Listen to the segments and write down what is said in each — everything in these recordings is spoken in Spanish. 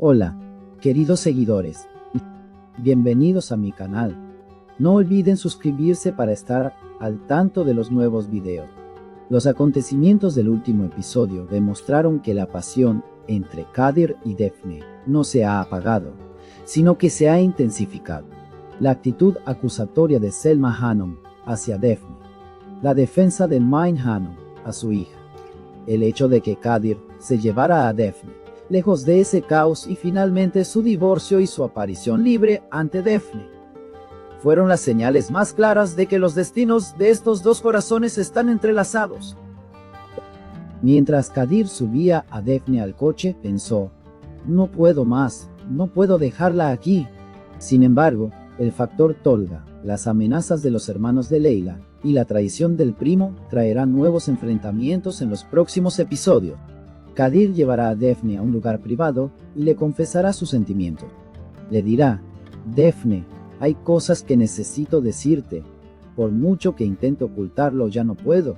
Hola, queridos seguidores, bienvenidos a mi canal. No olviden suscribirse para estar al tanto de los nuevos videos. Los acontecimientos del último episodio demostraron que la pasión entre Kadir y Daphne no se ha apagado, sino que se ha intensificado. La actitud acusatoria de Selma Hanum hacia Daphne, la defensa de Mine Hanum a su hija, el hecho de que Kadir se llevara a Daphne lejos de ese caos y finalmente su divorcio y su aparición libre ante Daphne fueron las señales más claras de que los destinos de estos dos corazones están entrelazados. Mientras Kadir subía a Daphne al coche, pensó: no puedo más, no puedo dejarla aquí. Sin embargo, el factor Tolga, las amenazas de los hermanos de Leila y la traición del primo traerán nuevos enfrentamientos en los próximos episodios. Kadir llevará a Daphne a un lugar privado y le confesará sus sentimientos. Le dirá: Daphne, hay cosas que necesito decirte. Por mucho que intento ocultarlo, ya no puedo.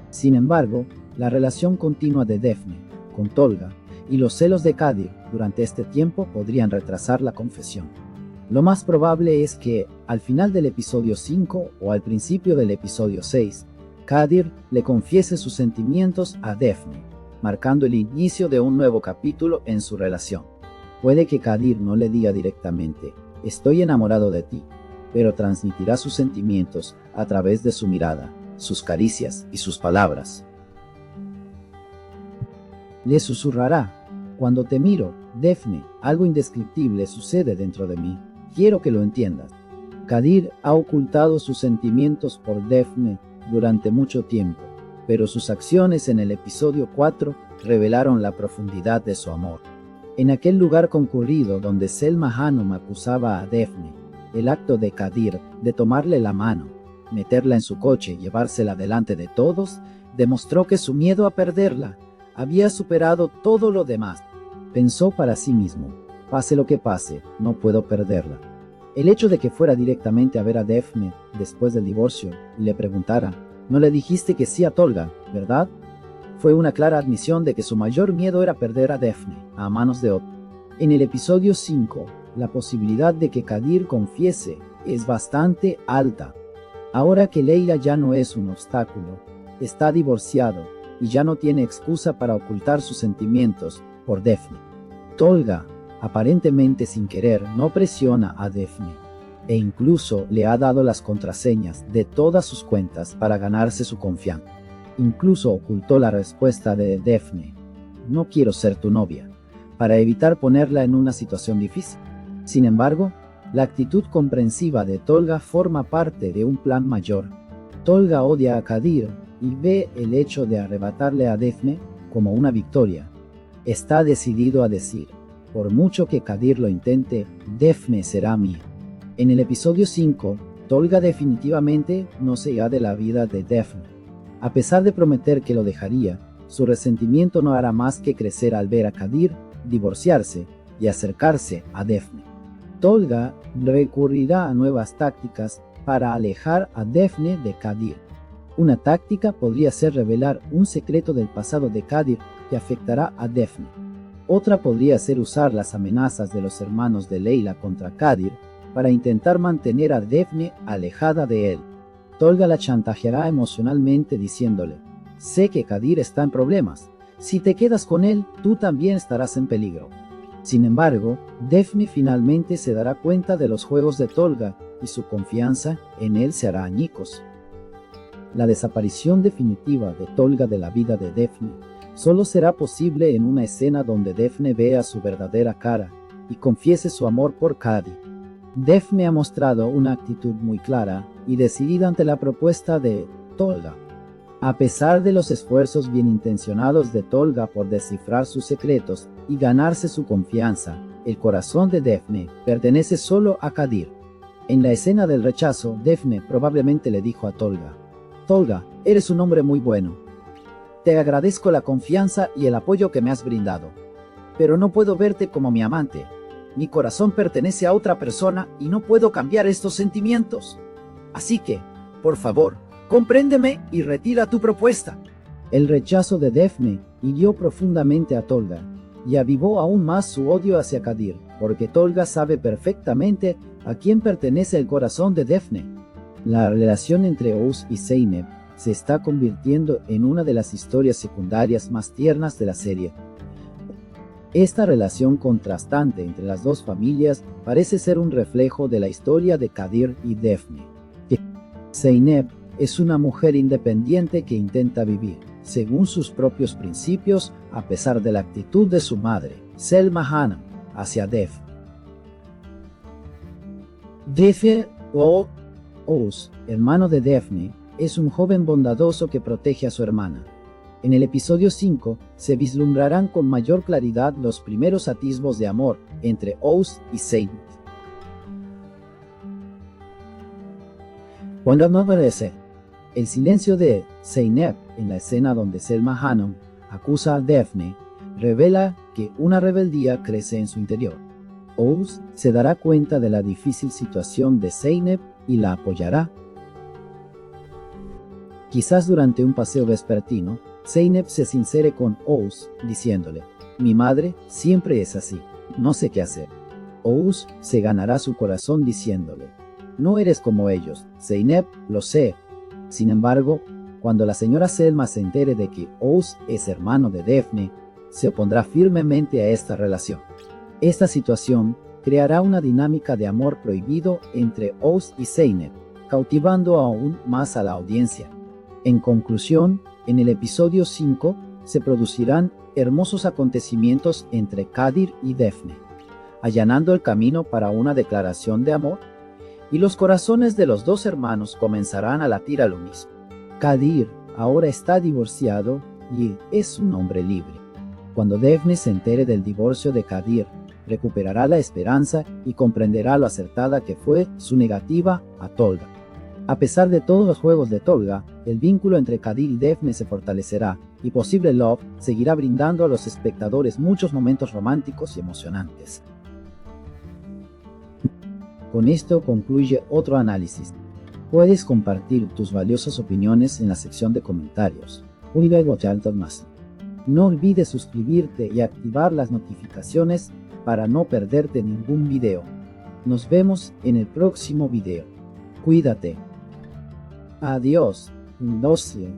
Sin embargo, la relación continua de Daphne con Tolga y los celos de Kadir durante este tiempo podrían retrasar la confesión. Lo más probable es que, al final del episodio 5 o al principio del episodio 6, Kadir le confiese sus sentimientos a Daphne, marcando el inicio de un nuevo capítulo en su relación. Puede que Kadir no le diga directamente: estoy enamorado de ti, pero transmitirá sus sentimientos a través de su mirada, sus caricias y sus palabras. Le susurrará: cuando te miro, Daphne, algo indescriptible sucede dentro de mí. Quiero que lo entiendas. Kadir ha ocultado sus sentimientos por Daphne durante mucho tiempo, pero sus acciones en el episodio 4 revelaron la profundidad de su amor. En aquel lugar concurrido donde Selma Hanum acusaba a Daphne, el acto de Kadir de tomarle la mano, meterla en su coche y llevársela delante de todos, demostró que su miedo a perderla había superado todo lo demás. Pensó para sí mismo: pase lo que pase, no puedo perderla. El hecho de que fuera directamente a ver a Daphne después del divorcio y le preguntara: no le dijiste que sí a Tolga, ¿verdad?, fue una clara admisión de que su mayor miedo era perder a Daphne a manos de otro. En el episodio 5, la posibilidad de que Kadir confiese es bastante alta. Ahora que Leila ya no es un obstáculo, está divorciado y ya no tiene excusa para ocultar sus sentimientos por Daphne. Tolga, aparentemente sin querer, no presiona a Daphne e incluso le ha dado las contraseñas de todas sus cuentas para ganarse su confianza. Incluso ocultó la respuesta de Daphne: no quiero ser tu novia, para evitar ponerla en una situación difícil. Sin embargo, la actitud comprensiva de Tolga forma parte de un plan mayor. Tolga odia a Kadir y ve el hecho de arrebatarle a Daphne como una victoria. Está decidido a decir: por mucho que Kadir lo intente, Daphne será mía. En el episodio 5, Tolga definitivamente no se irá de la vida de Daphne. A pesar de prometer que lo dejaría, su resentimiento no hará más que crecer al ver a Kadir divorciarse y acercarse a Daphne. Tolga recurrirá a nuevas tácticas para alejar a Daphne de Kadir. Una táctica podría ser revelar un secreto del pasado de Kadir que afectará a Daphne. Otra podría ser usar las amenazas de los hermanos de Leila contra Kadir para intentar mantener a Daphne alejada de él. Tolga la chantajeará emocionalmente diciéndole: sé que Kadir está en problemas. Si te quedas con él, tú también estarás en peligro. Sin embargo, Daphne finalmente se dará cuenta de los juegos de Tolga y su confianza en él se hará añicos. La desaparición definitiva de Tolga de la vida de Daphne solo será posible en una escena donde Daphne vea su verdadera cara y confiese su amor por Kadir. Daphne ha mostrado una actitud muy clara y decidida ante la propuesta de Tolga. A pesar de los esfuerzos bien intencionados de Tolga por descifrar sus secretos y ganarse su confianza, el corazón de Daphne pertenece solo a Kadir. En la escena del rechazo, Daphne probablemente le dijo a Tolga: Tolga, eres un hombre muy bueno. Te agradezco la confianza y el apoyo que me has brindado, pero no puedo verte como mi amante. Mi corazón pertenece a otra persona y no puedo cambiar estos sentimientos. Así que, por favor, compréndeme y retira tu propuesta. El rechazo de Daphne hirió profundamente a Tolga, y avivó aún más su odio hacia Kadir, porque Tolga sabe perfectamente a quién pertenece el corazón de Defne. La relación entre Oğuz y Zeynep se está convirtiendo en una de las historias secundarias más tiernas de la serie. Esta relación contrastante entre las dos familias parece ser un reflejo de la historia de Kadir y Defne. Zeynep es una mujer independiente que intenta vivir según sus propios principios a pesar de la actitud de su madre, Selma Hanım, hacia Defne. Defne o Oğuz, hermano de Defne, es un joven bondadoso que protege a su hermana. En el episodio 5 se vislumbrarán con mayor claridad los primeros atisbos de amor entre Oğuz y Zeynep. Cuando no aparece, el silencio de Zeynep en la escena donde Selma Hanım acusa a Defne revela que una rebeldía crece en su interior. Oğuz se dará cuenta de la difícil situación de Zeynep y la apoyará. Quizás durante un paseo vespertino, Zeynep se sincere con Oğuz diciéndole: «Mi madre siempre es así, no sé qué hacer». Oğuz se ganará su corazón diciéndole: «No eres como ellos, Zeynep, lo sé». Sin embargo, cuando la señora Selma se entere de que Oğuz es hermano de Defne, se opondrá firmemente a esta relación. Esta situación creará una dinámica de amor prohibido entre Oğuz y Zeynep, cautivando aún más a la audiencia. En conclusión, en el episodio 5 se producirán hermosos acontecimientos entre Kadir y Defne, allanando el camino para una declaración de amor, y los corazones de los dos hermanos comenzarán a latir al unísono. Kadir ahora está divorciado y es un hombre libre. Cuando Defne se entere del divorcio de Kadir, recuperará la esperanza y comprenderá lo acertada que fue su negativa a Tolga. A pesar de todos los juegos de Tolga, el vínculo entre Kadir y Defne se fortalecerá y Possible Love seguirá brindando a los espectadores muchos momentos románticos y emocionantes. Con esto concluye otro análisis. Puedes compartir tus valiosas opiniones en la sección de comentarios. No olvides suscribirte y activar las notificaciones para no perderte ningún video. Nos vemos en el próximo video. Cuídate. Adiós. Doce.